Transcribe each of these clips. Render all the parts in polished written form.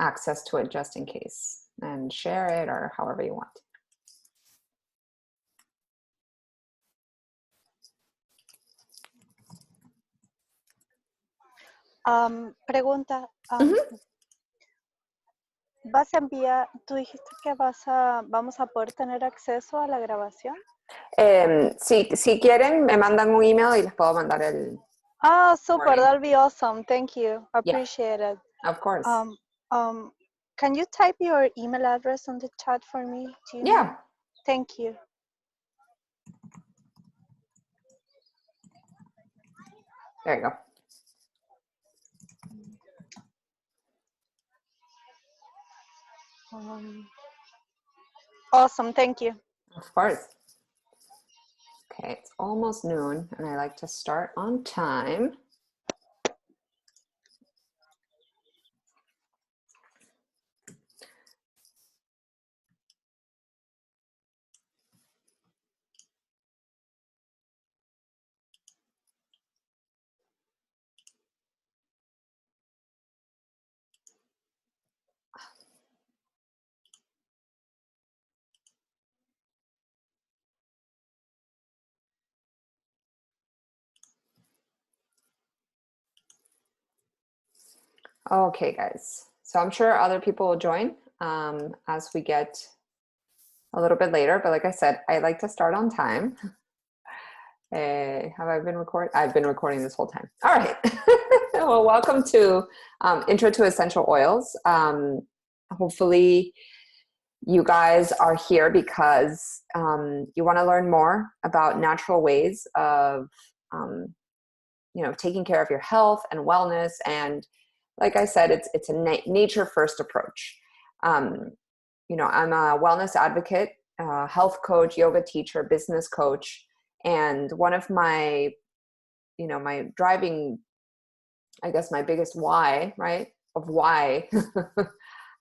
access to it just in case, and share it or however you want. Pregunta, ¿vas a enviar, tú dijiste que vamos a poder tener acceso a la grabación? Si quieren, me mandan un email y les puedo mandar el... Oh, super, warning. that'll be awesome. Thank you. Yeah. Appreciate it. Of course. Can you type your email address on the chat for me? Do you know? Yeah. Thank you. There you go. Awesome, thank you. Of course. Okay, it's almost noon, and I like to start on time. Okay, guys. So I'm sure other people will join as we get a little bit later. But like I said, I like to start on time. Have I been recording? I've been recording this whole time. All right. Well, welcome to Intro to Essential Oils. Hopefully you guys are here because you want to learn more about natural ways of taking care of your health and wellness. And like I said, it's a nature first approach. I'm a wellness advocate, health coach, yoga teacher, business coach. And one of my, my driving, I guess my biggest why, right, of why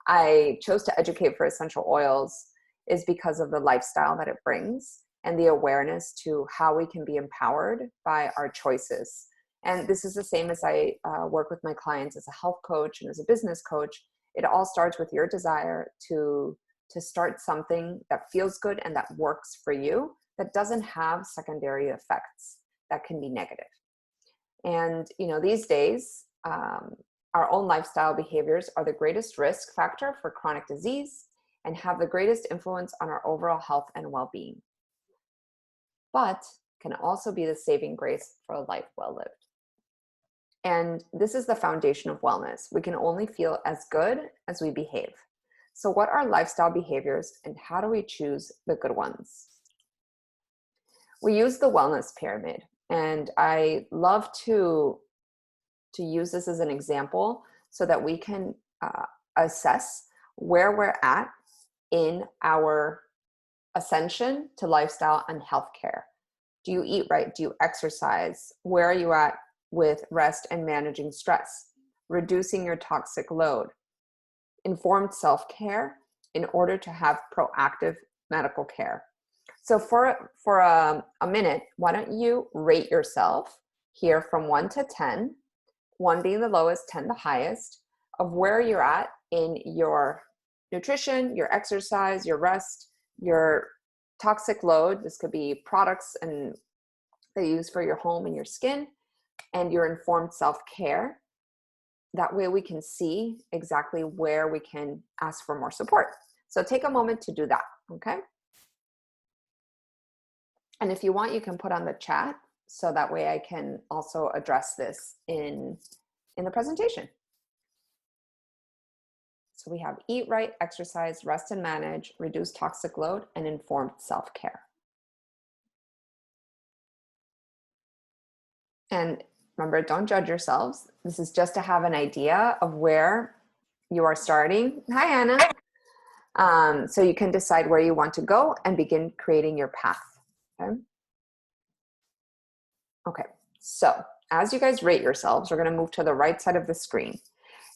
I chose to educate for essential oils is because of the lifestyle that it brings and the awareness to how we can be empowered by our choices. And this is the same as I work with my clients as a health coach and as a business coach. It all starts with your desire to start something that feels good and that works for you, that doesn't have secondary effects that can be negative. And these days, our own lifestyle behaviors are the greatest risk factor for chronic disease and have the greatest influence on our overall health and well-being, but can also be the saving grace for a life well lived. And this is the foundation of wellness. We can only feel as good as we behave. So what are lifestyle behaviors and how do we choose the good ones? We use the wellness pyramid, and I love to use this as an example so that we can assess where we're at in our ascension to lifestyle and healthcare. Do you eat right? Do you exercise? Where are you at with rest and managing stress, reducing your toxic load, informed self-care in order to have proactive medical care? So for a minute, why don't you rate yourself here from 1 to 10, 1 being the lowest, 10 the highest, of where you're at in your nutrition, your exercise, your rest, your toxic load. This could be products and they use for your home and your skin, and your informed self-care. That way we can see exactly where we can ask for more support. So take a moment to do that, okay? And if you want, you can put on the chat so that way I can also address this in the presentation. So we have eat right, exercise, rest and manage, reduce toxic load, and informed self-care. And remember, don't judge yourselves. This is just to have an idea of where you are starting. Hi, Anna. So you can decide where you want to go and begin creating your path. Okay, so as you guys rate yourselves, we're going to move to the right side of the screen.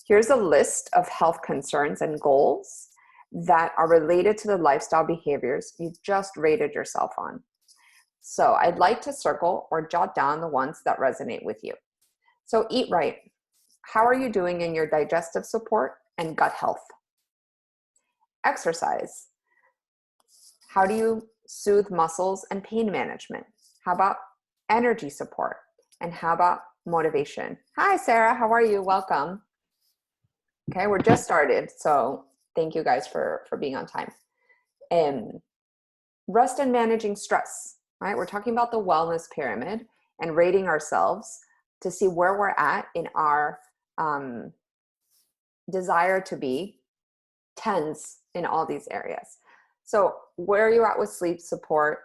Here's a list of health concerns and goals that are related to the lifestyle behaviors you just rated yourself on. So I'd like to circle or jot down the ones that resonate with you. So eat right. How are you doing in your digestive support and gut health. Exercise. How do you soothe muscles and pain management? How about energy support? And how about motivation? Hi, Sarah. How are you? Welcome. Okay, we're just started, so thank you guys for being on time. Rest and managing stress, right? We're talking about the wellness pyramid and rating ourselves to see where we're at in our desire to be tens in all these areas. So where are you at with sleep support?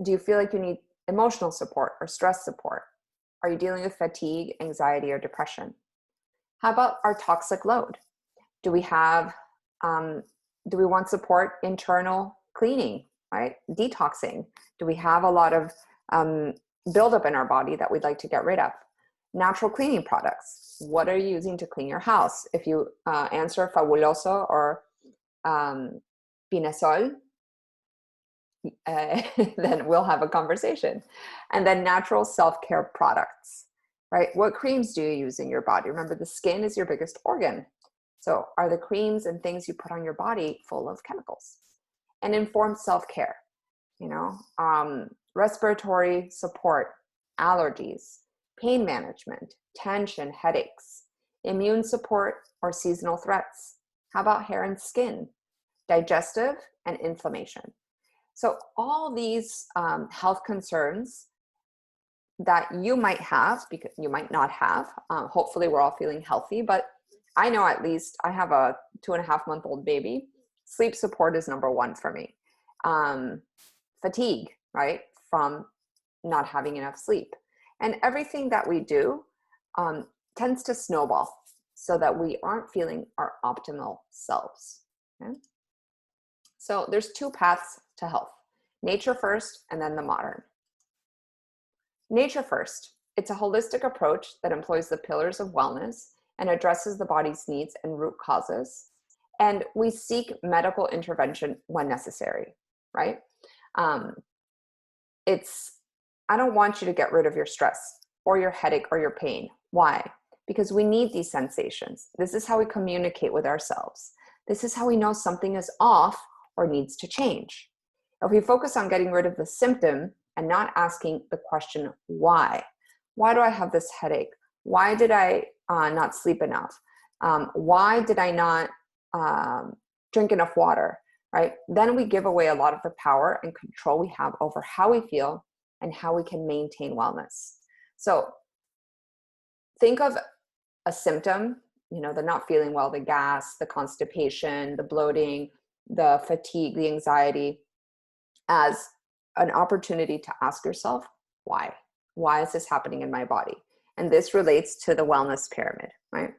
Do you feel like you need emotional support or stress support? Are you dealing with fatigue, anxiety, or depression? How about our toxic load? Do we have, do we want support internal cleaning, right? Detoxing. Do we have a lot of buildup in our body that we'd like to get rid of? Natural cleaning products. What are you using to clean your house? If you answer Fabuloso or Pinesol, then we'll have a conversation. And then natural self-care products, right? What creams do you use in your body? Remember, the skin is your biggest organ. So are the creams and things you put on your body full of chemicals? And informed self-care, you know, respiratory support, allergies, pain management, tension, headaches, immune support, or seasonal threats. How about hair and skin, digestive and inflammation? So all these health concerns that you might have, because you might not have, hopefully we're all feeling healthy, but I know at least I have a 2.5-month-old baby. Sleep support is number one for me. Fatigue, right, from not having enough sleep. And everything that we do tends to snowball so that we aren't feeling our optimal selves. Okay? So there's two paths to health: nature first and then the modern. Nature first. It's a holistic approach that employs the pillars of wellness and addresses the body's needs and root causes. And we seek medical intervention when necessary, right? I don't want you to get rid of your stress or your headache or your pain. Why? Because we need these sensations. This is how we communicate with ourselves. This is how we know something is off or needs to change. If we focus on getting rid of the symptom and not asking the question, why? Why do I have this headache? Why did I not sleep enough? Why did I not drink enough water, right? Then we give away a lot of the power and control we have over how we feel and how we can maintain wellness. So think of a symptom, you know, the not feeling well, the gas, the constipation, the bloating, the fatigue, the anxiety, as an opportunity to ask yourself, why? Why is this happening in my body? And this relates to the wellness pyramid, right?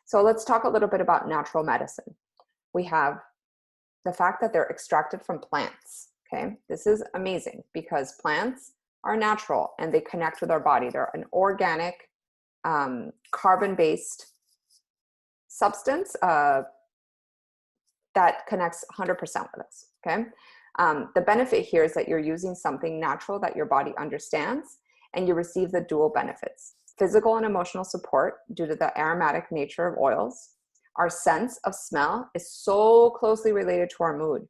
So let's talk a little bit about natural medicine. We have the fact that they're extracted from plants, okay? This is amazing because plants are natural and they connect with our body. They're an organic, carbon-based substance that connects 100% with us, okay? The benefit here is that you're using something natural that your body understands, and you receive the dual benefits: physical and emotional support due to the aromatic nature of oils. Our sense of smell is so closely related to our mood.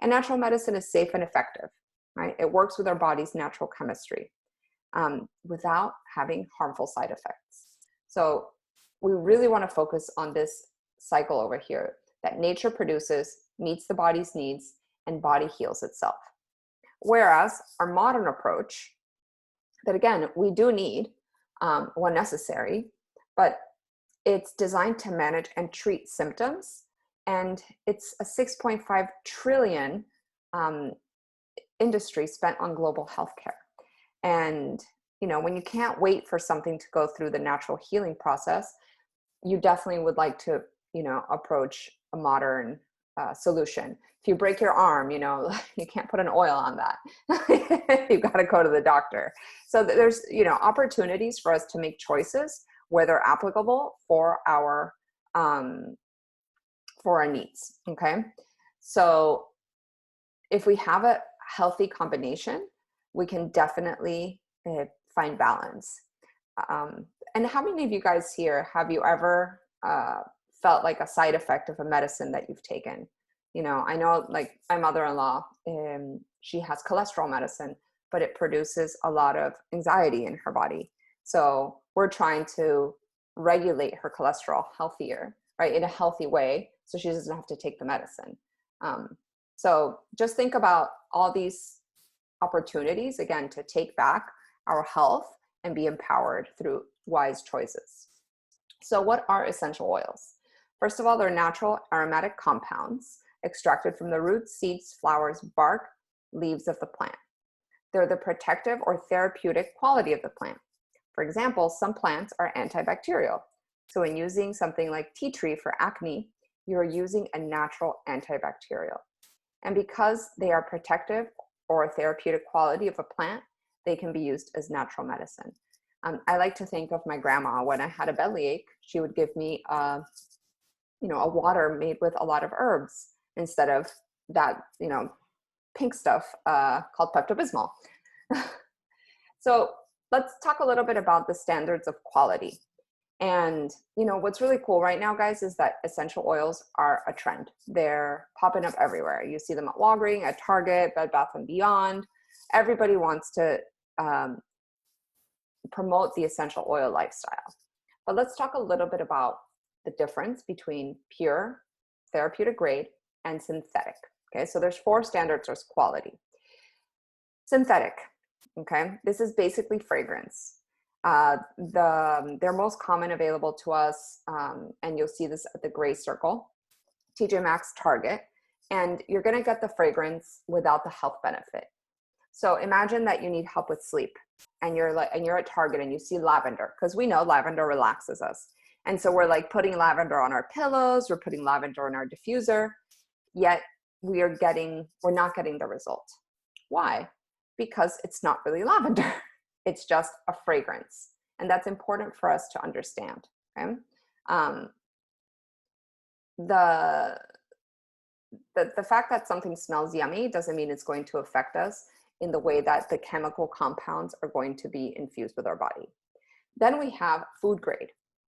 And natural medicine is safe and effective, right? It works with our body's natural chemistry without having harmful side effects. So we really want to focus on this cycle over here that nature produces, meets the body's needs, and body heals itself. Whereas our modern approach, that again, we do need when necessary, but it's designed to manage and treat symptoms. And it's a 6.5 trillion industry spent on global healthcare. And, you know, when you can't wait for something to go through the natural healing process, you definitely would like to, you know, approach a modern solution. If you break your arm, you know, you can't put an oil on that. You've got to go to the doctor. So there's, you know, opportunities for us to make choices where they're applicable for our needs. Okay. So if we have a healthy combination, we can definitely find balance. And how many of you guys here, have you ever felt like a side effect of a medicine that you've taken. I know like my mother-in-law, she has cholesterol medicine, but it produces a lot of anxiety in her body. So we're trying to regulate her cholesterol healthier, right, in a healthy way, so she doesn't have to take the medicine. So just think about all these opportunities, again, to take back our health and be empowered through wise choices. So what are essential oils? First of all, they're natural aromatic compounds extracted from the roots, seeds, flowers, bark, leaves of the plant. They're the protective or therapeutic quality of the plant. For example, some plants are antibacterial. So in using something like tea tree for acne, you're using a natural antibacterial. And because they are protective or therapeutic quality of a plant, they can be used as natural medicine. I like to think of my grandma. When I had a bellyache, she would give me a water made with a lot of herbs instead of that, pink stuff called Pepto-Bismol. So let's talk a little bit about the standards of quality. And, what's really cool right now, guys, is that essential oils are a trend. They're popping up everywhere. You see them at Walgreens, at Target, Bed Bath & Beyond. Everybody wants to promote the essential oil lifestyle. But let's talk a little bit about the difference between pure, therapeutic grade, and synthetic. Okay, so there's 4 standards of quality. Synthetic, okay, this is basically fragrance. They're most common available to us, and you'll see this at the gray circle, TJ Maxx, Target, and you're going to get the fragrance without the health benefit. So imagine that you need help with sleep, and you're at Target and you see lavender, because we know lavender relaxes us. And so we're like putting lavender on our pillows, we're putting lavender on our diffuser, yet we're not getting the result. Why? Because it's not really lavender. It's just a fragrance. And that's important for us to understand. Okay? The fact that something smells yummy doesn't mean it's going to affect us in the way that the chemical compounds are going to be infused with our body. Then we have food grade.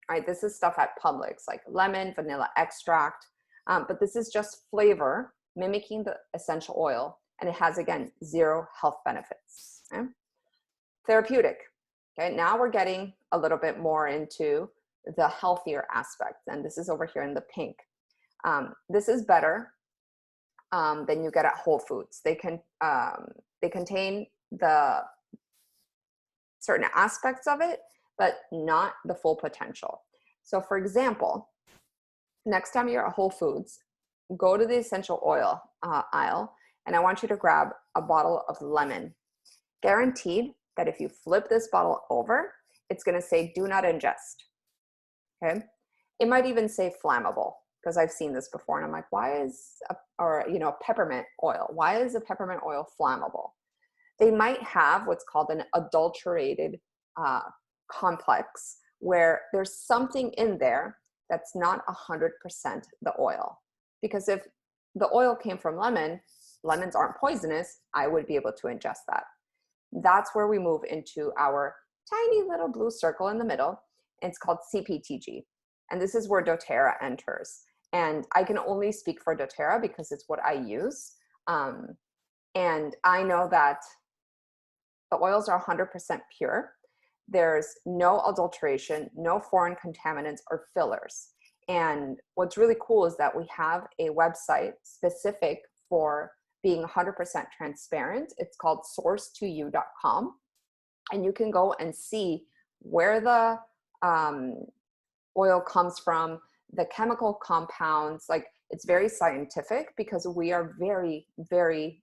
Right? This is stuff at Publix, like lemon, vanilla extract, but this is just flavor mimicking the essential oil, and it has, again, 0 health benefits. Okay? Therapeutic. Okay, now we're getting a little bit more into the healthier aspects, and this is over here in the pink. This is better than you get at Whole Foods. They contain the certain aspects of it, but not the full potential. So for example, next time you're at Whole Foods, go to the essential oil aisle, and I want you to grab a bottle of lemon. Guaranteed that if you flip this bottle over, it's going to say do not ingest. Okay? It might even say flammable, because I've seen this before, and I'm like, peppermint oil. Why is a peppermint oil flammable? They might have what's called an adulterated complex, where there's something in there that's not 100% the oil. Because if the oil came from lemons aren't poisonous, I would be able to ingest that. That's where we move into our tiny little blue circle in the middle. It's called CPTG. And this is where doTERRA enters. And I can only speak for doTERRA because it's what I use. And I know that the oils are 100% pure. There's no adulteration, no foreign contaminants or fillers. And what's really cool is that we have a website specific for being 100% transparent. It's called source2u.com. And you can go and see where the oil comes from, the chemical compounds. Like, it's very scientific because we are very, very,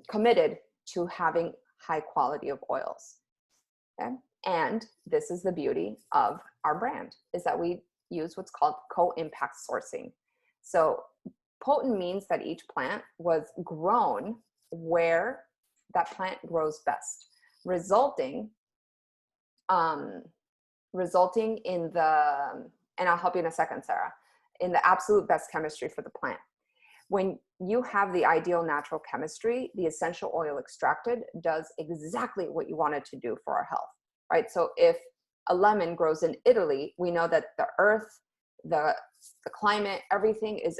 committed to having high quality of oils. Okay? And this is the beauty of our brand, is that we use what's called CoImpact Sourcing. So potent means that each plant was grown where that plant grows best, resulting in the, and I'll help you in a second, Sarah, in the absolute best chemistry for the plant. When you have the ideal natural chemistry, the essential oil extracted does exactly what you want it to do for our health, right? So if a lemon grows in Italy, we know that the earth, the climate, everything is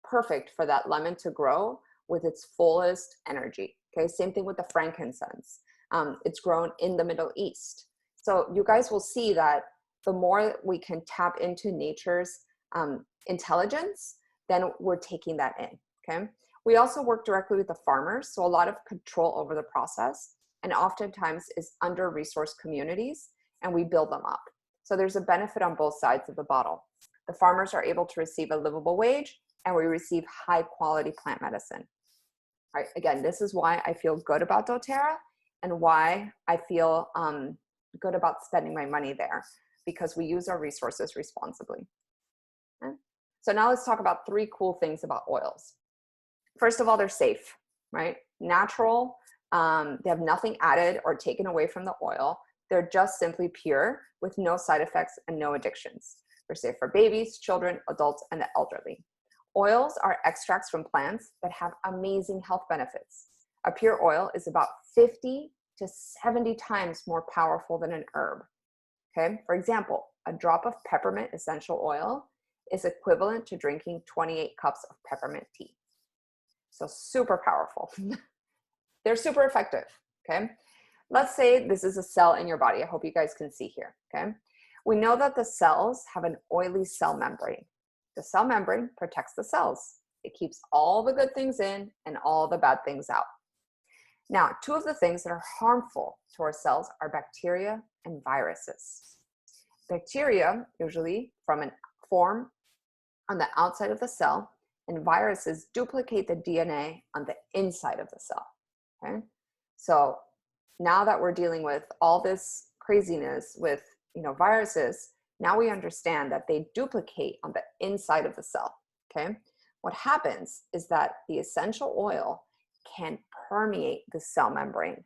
perfect for that lemon to grow with its fullest energy. Okay, same thing with the frankincense. It's grown in the Middle East. So you guys will see that the more we can tap into nature's intelligence, then we're taking that in, okay? We also work directly with the farmers, so a lot of control over the process, and oftentimes is under-resourced communities, and we build them up. So there's a benefit on both sides of the bottle. The farmers are able to receive a livable wage, and we receive high quality plant medicine. All right, again, this is why I feel good about doTERRA and why I feel good about spending my money there, because we use our resources responsibly. Okay? So now let's talk about 3 cool things about oils. First of all, they're safe, right? Natural, they have nothing added or taken away from the oil. They're just simply pure with no side effects and no addictions. They're safe for babies, children, adults, and the elderly. Oils are extracts from plants that have amazing health benefits. A pure oil is about 50 to 70 times more powerful than an herb. Okay, for example, a drop of peppermint essential oil is equivalent to drinking 28 cups of peppermint tea. So super powerful. They're super effective, okay? Let's say this is a cell in your body. I hope you guys can see here, okay? We know that the cells have an oily cell membrane. The cell membrane protects the cells. It keeps all the good things in and all the bad things out. Now, 2 of the things that are harmful to our cells are bacteria and viruses. Bacteria usually form on the outside of the cell, and viruses duplicate the DNA on the inside of the cell, okay? So now that we're dealing with all this craziness with, viruses, now we understand that they duplicate on the inside of the cell, okay? What happens is that the essential oil can permeate the cell membrane.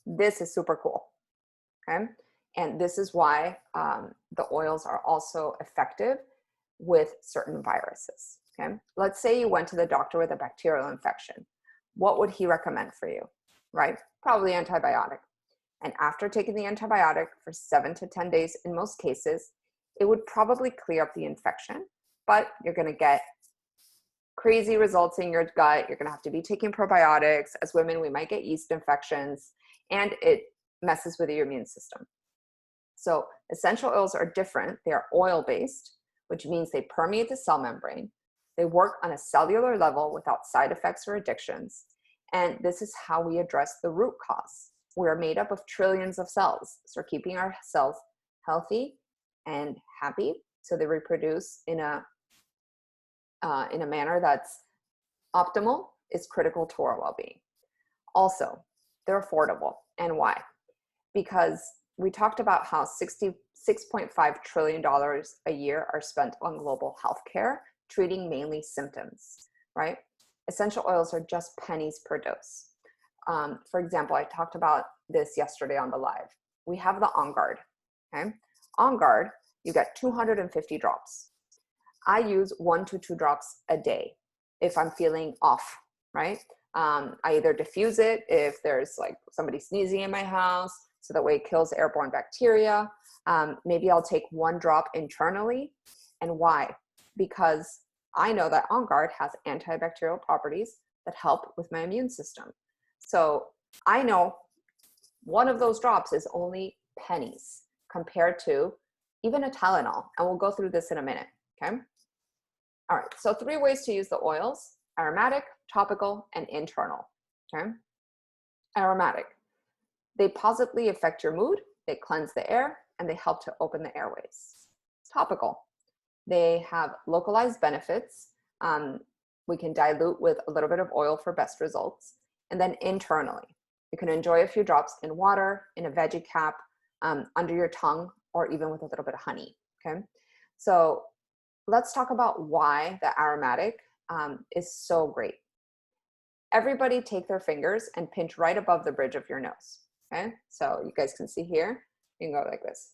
This is super cool, okay? And this is why the oils are also effective with certain viruses, okay? Let's say you went to the doctor with a bacterial infection. What would he recommend for you, right? Probably antibiotic. And after taking the antibiotic for 7 to 10 days, in most cases, it would probably clear up the infection, but you're gonna get crazy results in your gut. You're gonna have to be taking probiotics. As women, we might get yeast infections, and it messes with your immune system. So essential oils are different. They are oil-based, which means they permeate the cell membrane. They work on a cellular level without side effects or addictions. And this is how we address the root cause. We are made up of trillions of cells. So keeping our cells healthy and happy so they reproduce in a manner that's optimal is critical to our well-being. Also, they're affordable. And why? Because we talked about how $66.5 trillion a year are spent on global healthcare, treating mainly symptoms, right? Essential oils are just pennies per dose. For example, I talked about this yesterday on the live. We have the On Guard, okay? On Guard, you get 250 drops. I use 1 to 2 drops a day if I'm feeling off, right? I either diffuse it if there's like somebody sneezing in my house, so that way it kills airborne bacteria. Maybe I'll take 1 drop internally. And why? Because I know that On Guard has antibacterial properties that help with my immune system. So I know 1 of those drops is only pennies compared to even a Tylenol. And we'll go through this in a minute, okay? All right, so 3 ways to use the oils: aromatic, topical, and internal, okay? Aromatic. They positively affect your mood, they cleanse the air, and they help to open the airways. Topical. They have localized benefits. We can dilute with a little bit of oil for best results. And then internally, you can enjoy a few drops in water, in a veggie cap, under your tongue, or even with a little bit of honey, okay? So let's talk about why the aromatic is so great. Everybody take their fingers and pinch right above the bridge of your nose, okay? So you guys can see here, you can go like this.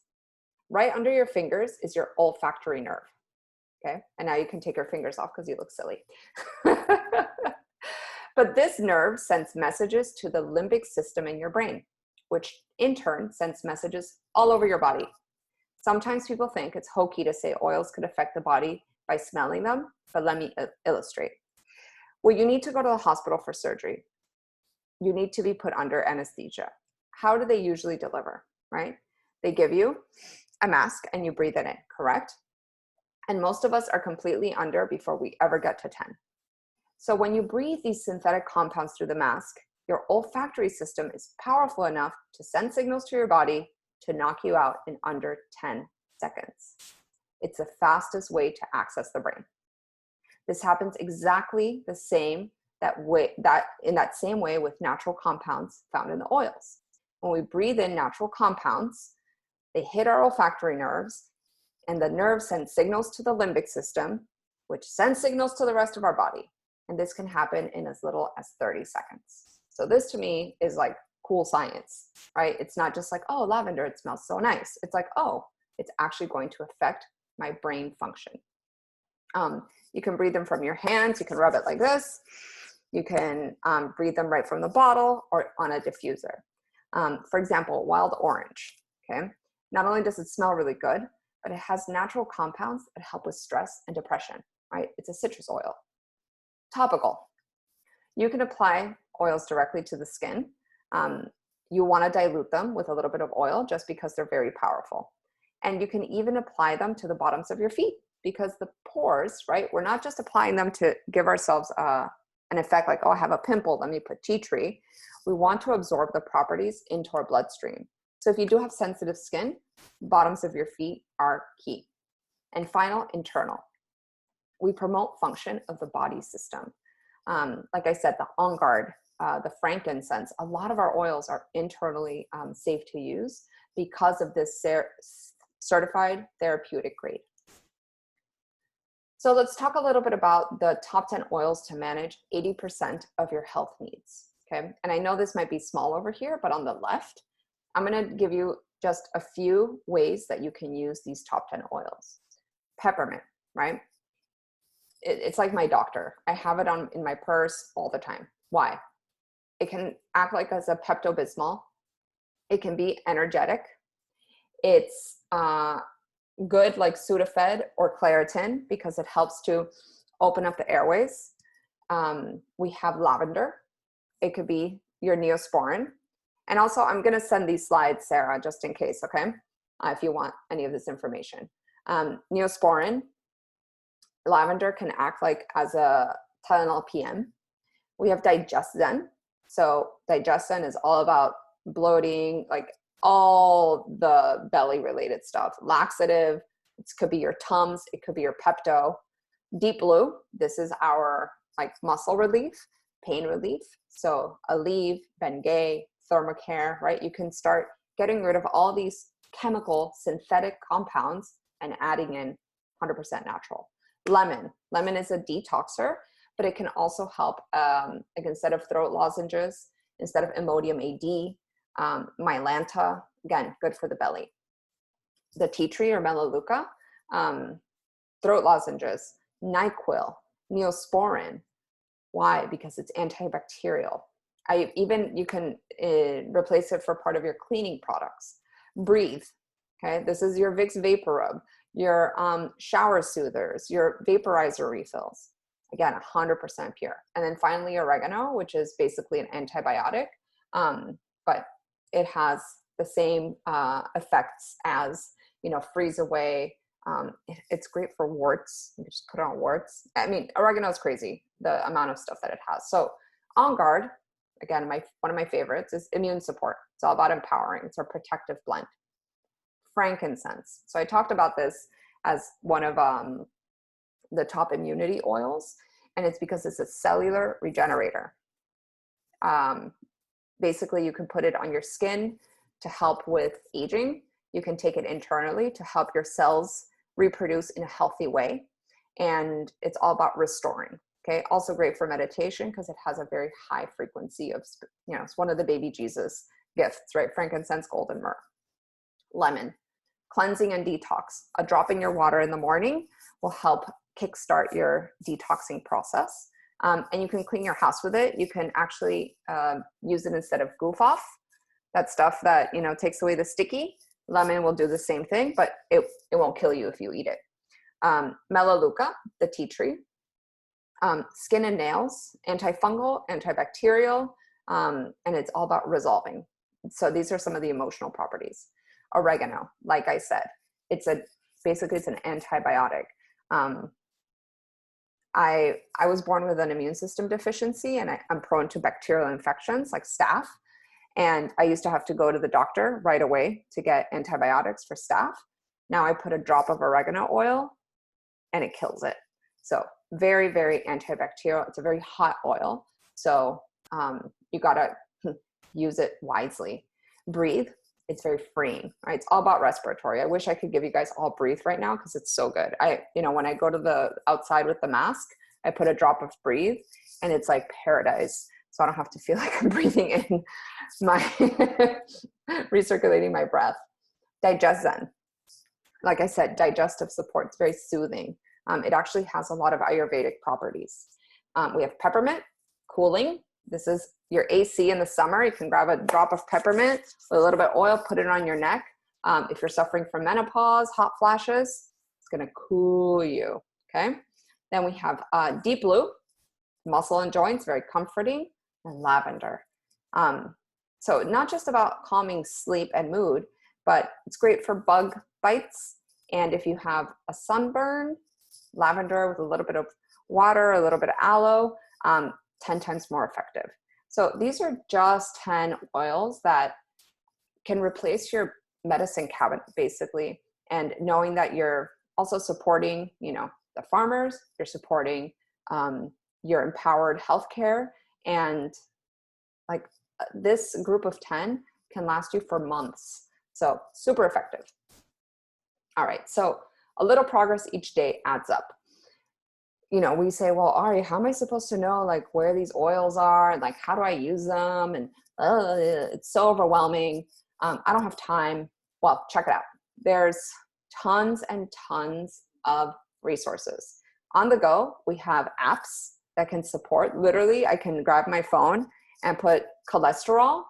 Right under your fingers is your olfactory nerve, okay? And now you can take your fingers off because you look silly. But this nerve sends messages to the limbic system in your brain, which in turn sends messages all over your body. Sometimes people think it's hokey to say oils could affect the body by smelling them, but let me illustrate. Well, you need to go to the hospital for surgery. You need to be put under anesthesia. How do they usually deliver, right? They give you a mask and you breathe it in, correct? And most of us are completely under before we ever get to 10. So when you breathe these synthetic compounds through the mask, your olfactory system is powerful enough to send signals to your body to knock you out in under 10 seconds. It's the fastest way to access the brain. This happens exactly the same in that same way with natural compounds found in the oils. When we breathe in natural compounds, they hit our olfactory nerves, and the nerves send signals to the limbic system, which sends signals to the rest of our body. And this can happen in as little as 30 seconds. So this to me is like cool science, right? It's not just like, oh, lavender, it smells so nice. It's like, oh, it's actually going to affect my brain function. You can breathe them from your hands. You can rub it like this. You can breathe them right from the bottle or on a diffuser. For example, wild orange, okay? Not only does it smell really good, but it has natural compounds that help with stress and depression, right? It's a citrus oil. Topical. You can apply oils directly to the skin. You want to dilute them with a little bit of oil just because they're very powerful. And you can even apply them to the bottoms of your feet because the pores, right? We're not just applying them to give ourselves an effect like, oh, I have a pimple, let me put tea tree. We want to absorb the properties into our bloodstream. So if you do have sensitive skin, bottoms of your feet are key. And final, internal. We promote function of the body system. Like I said, the On Guard, the frankincense, a lot of our oils are internally safe to use because of this certified therapeutic grade. So let's talk a little bit about the top 10 oils to manage 80% of your health needs, okay? And I know this might be small over here, but on the left, I'm gonna give you just a few ways that you can use these top 10 oils. Peppermint, right? It's like my doctor. I have it in my purse all the time. Why? It can act like as a Pepto-Bismol. It can be energetic. It's good like Sudafed or Claritin because it helps to open up the airways. We have lavender. It could be your Neosporin. And also I'm gonna send these slides, Sarah, just in case, okay? If you want any of this information. Neosporin, lavender can act like as a Tylenol PM. We have Digestion. So Digestion is all about bloating, like all the belly related stuff. Laxative, it could be your Tums, it could be your Pepto. Deep Blue, this is our like muscle relief, pain relief. So Aleve, Bengay, Thermacare, right? You can start getting rid of all these chemical synthetic compounds and adding in 100% natural. Lemon is a detoxer, but it can also help, like instead of throat lozenges, instead of Imodium AD, Mylanta, again, good for the belly. The tea tree or Melaleuca, throat lozenges, NyQuil, Neosporin. Why? Because it's antibacterial. You can replace it for part of your cleaning products. Breathe, okay? This is your Vicks Vapor Rub, your shower soothers, your vaporizer refills. Again, 100% pure. And then finally, oregano, which is basically an antibiotic, but it has the same effects as, freeze away. It's great for warts. You can just put it on warts. I mean, oregano is crazy, the amount of stuff that it has. So On Guard, again, one of my favorites is immune support. It's all about empowering. It's our protective blend. Frankincense. So I talked about this as one of the top immunity oils, and it's because it's a cellular regenerator. Basically, you can put it on your skin to help with aging. You can take it internally to help your cells reproduce in a healthy way. And it's all about restoring. Okay. Also great for meditation because it has a very high frequency of, it's one of the baby Jesus gifts, right? Frankincense, gold, and myrrh. Lemon, cleansing and detox. A drop in your water in the morning will help kickstart your detoxing process. And you can clean your house with it. You can actually use it instead of goof off. that stuff that, you know, takes away the sticky. Lemon will do the same thing, but it won't kill you if you eat it. Melaleuca, the tea tree. Skin and nails, antifungal, antibacterial, and it's all about resolving. So these are some of the emotional properties. Oregano, like I said, basically it's an antibiotic. I was born with an immune system deficiency, and I'm prone to bacterial infections like staph. And I used to have to go to the doctor right away to get antibiotics for staph. Now I put a drop of oregano oil and it kills it. So very, very antibacterial. It's a very hot oil. So you gotta use it wisely. Breathe. It's very freeing, right? It's all about respiratory. I wish I could give you guys all breathe right now because it's so good. When I go to the outside with the mask, I put a drop of breathe and it's like paradise. So I don't have to feel like I'm breathing in my, recirculating my breath. Digest Zen. Like I said, digestive support. It's very soothing. It actually has a lot of Ayurvedic properties. We have peppermint, cooling. This is your AC in the summer. You can grab a drop of peppermint with a little bit of oil, put it on your neck. If you're suffering from menopause, hot flashes, it's gonna cool you, okay? Then we have deep blue, muscle and joints, very comforting, and lavender. So not just about calming sleep and mood, but it's great for bug bites. And if you have a sunburn, lavender with a little bit of water, a little bit of aloe, 10 times more effective. So these are just 10 oils that can replace your medicine cabinet, basically. And knowing that you're also supporting, the farmers, you're supporting your empowered healthcare, and like this group of 10 can last you for months. So super effective. All right, so a little progress each day adds up. We say, well, Ari, how am I supposed to know like where these oils are and like how do I use them? And it's so overwhelming. I don't have time. Well, check it out. There's tons and tons of resources. On the go, we have apps that can support. Literally, I can grab my phone and put cholesterol,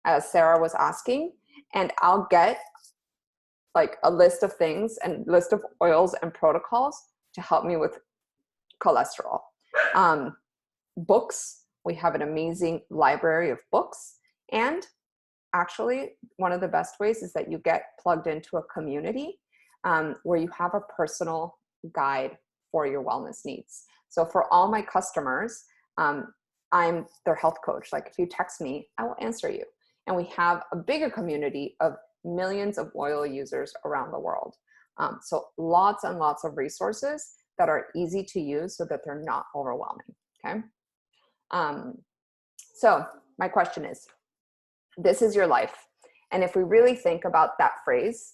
as Sarah was asking, and I'll get like a list of things and list of oils and protocols to help me with cholesterol. Books, we have an amazing library of books. And actually, one of the best ways is that you get plugged into a community where you have a personal guide for your wellness needs. So for all my customers, I'm their health coach. Like if you text me, I will answer you. And we have a bigger community of millions of oil users around the world. So lots and lots of resources that are easy to use so that they're not overwhelming, okay? So my question is, this is your life. And if we really think about that phrase,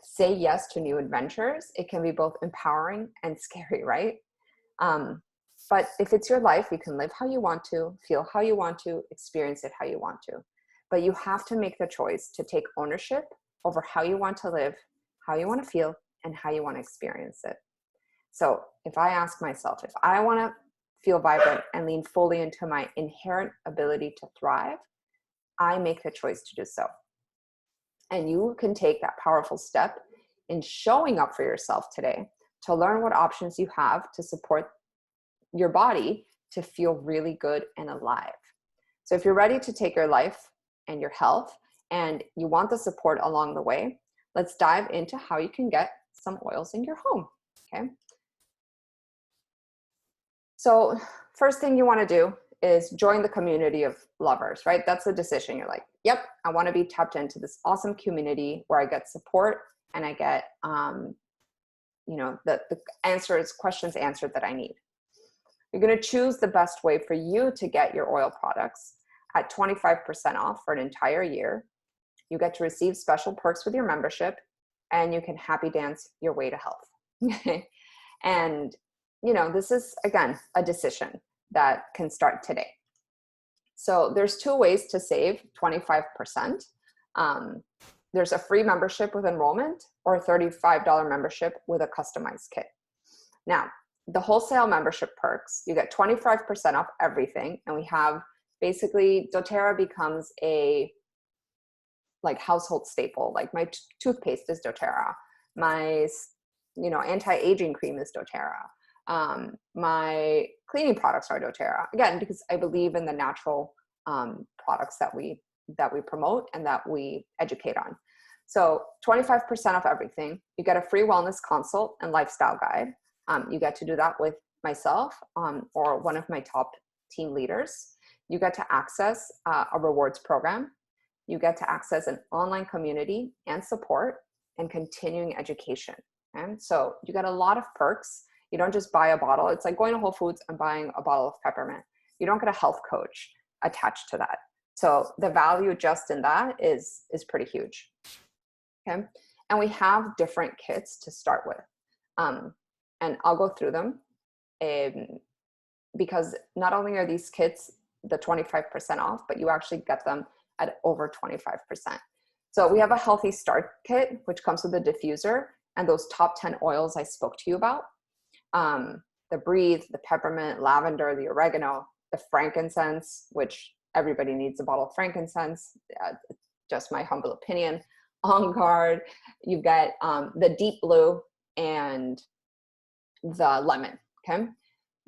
say yes to new adventures, it can be both empowering and scary, right? But if it's your life, you can live how you want to, feel how you want to, experience it how you want to. But you have to make the choice to take ownership over how you want to live, how you want to feel, and how you want to experience it. So if I ask myself, if I want to feel vibrant and lean fully into my inherent ability to thrive, I make the choice to do so. And you can take that powerful step in showing up for yourself today to learn what options you have to support your body to feel really good and alive. So if you're ready to take your life and your health and you want the support along the way, let's dive into how you can get some oils in your home, okay? So first thing you want to do is join the community of lovers, right? That's the decision. You're like, yep, I want to be tapped into this awesome community where I get support and I get, the questions answered that I need. You're going to choose the best way for you to get your oil products at 25% off for an entire year. You get to receive special perks with your membership, and you can happy dance your way to health. And, this is, again, a decision that can start today. So there's two ways to save 25%. There's a free membership with enrollment or a $35 membership with a customized kit. Now, the wholesale membership perks, you get 25% off everything. And we have basically, doTERRA becomes a like household staple, like my toothpaste is doTERRA, my, anti-aging cream is doTERRA, my cleaning products are doTERRA, again because I believe in the natural products that we promote and that we educate on. So 25% off everything. You get a free wellness consult and lifestyle guide. You get to do that with myself or one of my top team leaders. You get to access a rewards program. You get to access an online community and support and continuing education. And so you get a lot of perks. You don't just buy a bottle. It's like going to Whole Foods and buying a bottle of peppermint. You don't get a health coach attached to that. So the value just in that is pretty huge. Okay. And we have different kits to start with. And I'll go through them because not only are these kits the 25% off, but you actually get them at over 25%. So we have a healthy start kit, which comes with a diffuser and those top 10 oils I spoke to you about. The breathe, the peppermint, lavender, the oregano, the frankincense, which everybody needs a bottle of frankincense, just my humble opinion. On guard, you get the deep blue and the lemon, okay?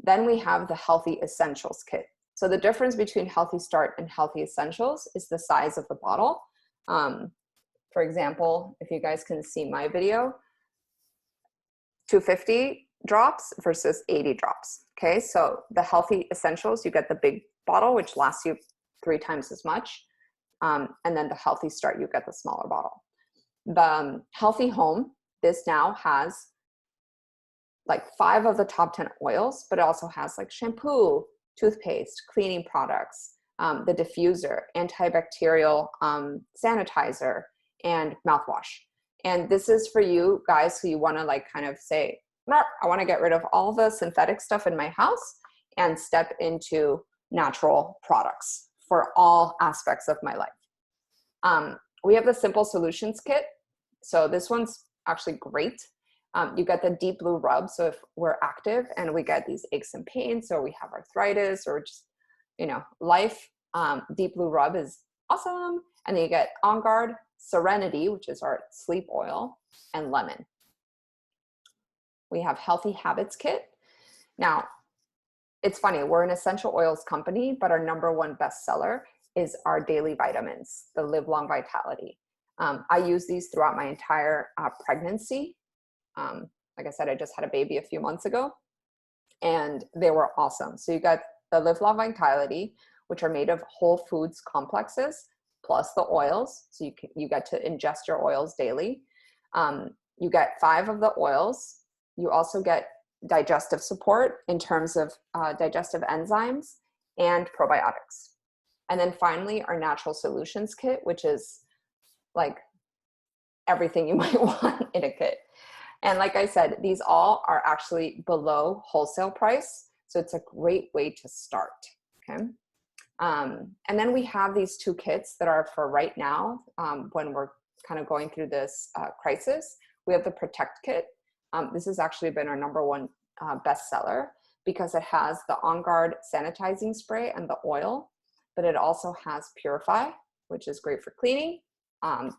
Then we have the healthy essentials kit. So the difference between healthy start and healthy essentials is the size of the bottle. For example, if you guys can see my video, 250 drops versus 80 drops, okay? So the healthy essentials, you get the big bottle, which lasts you 3 times as much. And then the healthy start, you get the smaller bottle. The healthy home, this now has like 5 of the top 10 oils, but it also has like shampoo, toothpaste, cleaning products, the diffuser, antibacterial sanitizer, and mouthwash. And this is for you guys who you want to like kind of say, I want to get rid of all the synthetic stuff in my house and step into natural products for all aspects of my life. We have the Simple Solutions Kit. So this one's actually great. You get the deep blue rub. So if we're active and we get these aches and pains, or we have arthritis, or just, life, deep blue rub is awesome. And then you get On Guard, Serenity, which is our sleep oil, and lemon. We have Healthy Habits Kit. Now, it's funny, we're an essential oils company, but our #1 bestseller is our daily vitamins, the Live Long Vitality. I use these throughout my entire pregnancy. Like I said, I just had a baby a few months ago, and they were awesome. So you got the Live Long Vitality, which are made of whole foods complexes, plus the oils. So you get to ingest your oils daily. You get 5 of the oils. You also get digestive support in terms of digestive enzymes and probiotics. And then finally, our Natural Solutions Kit, which is like everything you might want in a kit. And like I said, these all are actually below wholesale price. So it's a great way to start, okay? And then we have these 2 kits that are for right now when we're kind of going through this crisis. We have the Protect Kit. This has actually been our #1 bestseller because it has the On Guard sanitizing spray and the oil, but it also has Purify, which is great for cleaning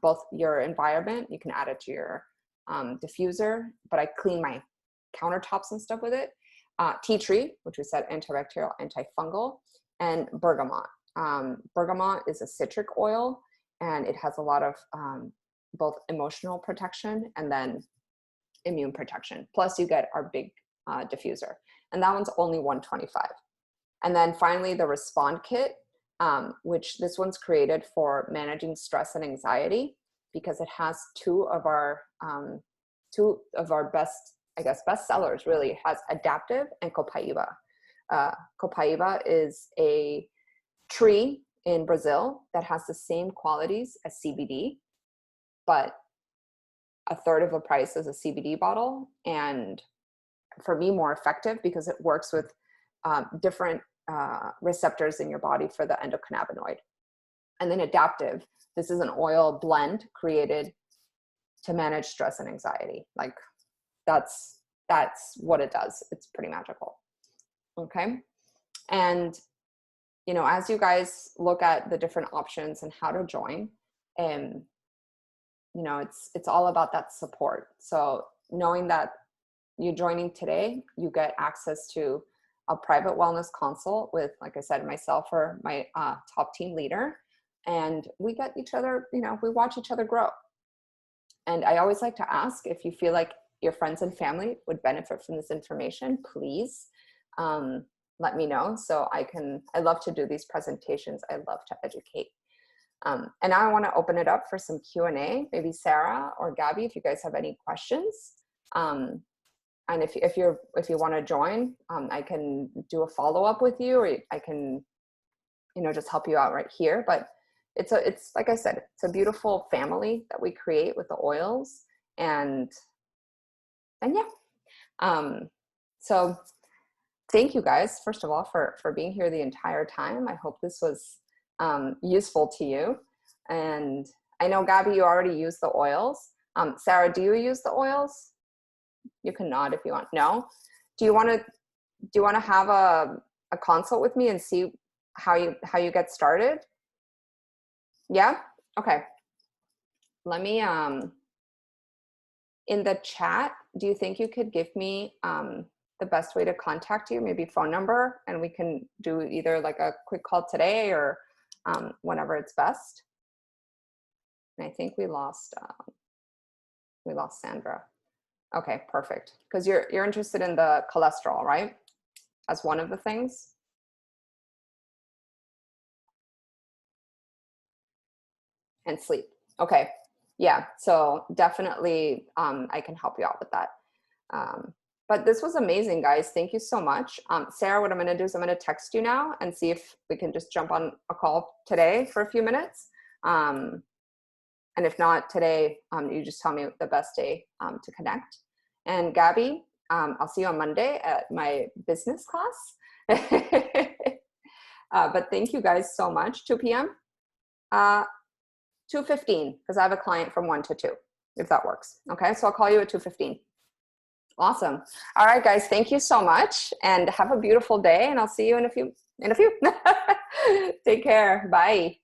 both your environment. You can add it to your diffuser, but I clean my countertops and stuff with it. Tea tree, which we said antibacterial, antifungal, and bergamot. Bergamot is a citric oil, and it has a lot of both emotional protection and then immune protection. Plus you get our big diffuser, and that one's only $125. And then finally the Respond Kit, which this one's created for managing stress and anxiety, because it has two of our best, I guess, best sellers really. It has Adaptive and Copaiba. Copaiba is a tree in Brazil that has the same qualities as CBD, but a third of the price as a CBD bottle. And for me, more effective because it works with different receptors in your body for the endocannabinoid. And then Adaptive, this is an oil blend created to manage stress and anxiety. Like that's what it does. It's pretty magical. Okay. And, as you guys look at the different options and how to join, And, you know, it's all about that support. So knowing that you're joining today, you get access to a private wellness consult with, like I said, myself or my top team leader. And we get each other, you know, we watch each other grow. And I always like to ask, if you feel like your friends and family would benefit from this information, please let me know. So I love to do these presentations. I love to educate. And now I want to open it up for some Q&A. Maybe Sarah or Gabby, if you guys have any questions. And if you want to join, I can do a follow-up with you, or I can, you know, just help you out right here. But it's like I said, it's a beautiful family that we create with the oils, and yeah. So thank you guys, first of all, for being here the entire time. I hope this was useful to you. And I know, Gabby, you already use the oils. Sarah, do you use the oils? You can nod if you want. No? Do you want to have a consult with me and see how you get started? Yeah? Okay. Let me, in the chat, do you think you could give me the best way to contact you, maybe phone number, and we can do either like a quick call today or whenever it's best? And I think we lost Sandra. Okay, perfect. Because you're interested in the cholesterol, right? As one of the things. And sleep. Okay. Yeah. So definitely I can help you out with that. But this was amazing, guys. Thank you so much. Sarah, what I'm going to do is I'm going to text you now and see if we can just jump on a call today for a few minutes. And if not today, you just tell me the best day to connect. And Gabby, I'll see you on Monday at my business class. But thank you guys so much. 2 p.m. 2:15, because I have a client from 1 to 2, if that works. Okay, so I'll call you at 2:15. Awesome. All right, guys, thank you so much, and have a beautiful day, and I'll see you in a few. Take care. Bye.